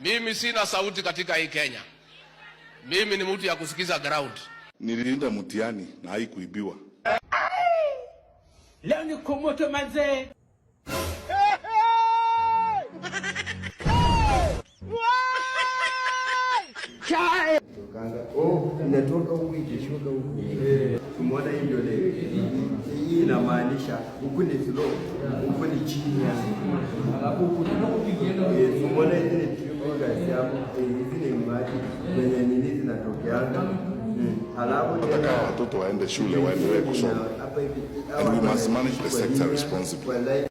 Mimi sina sauti katika hii Kenya. Mimi ni mtu ya kusikiza ground. Nililinda mtihani na haikuibiwa. Leo ni kumoto manze. Chai. Oh, inatoka huku ikishuka huku. Tumeona hii ndio hii inamaanisha huku ni slow, huku ni chini. Alafu huku tumeona hizi ni triggers hapo, hizi ni maji kwenye nini zinatokeanga. Halafu nataka watoto waende shule waendelee kusoma. And we must manage the sector responsibly.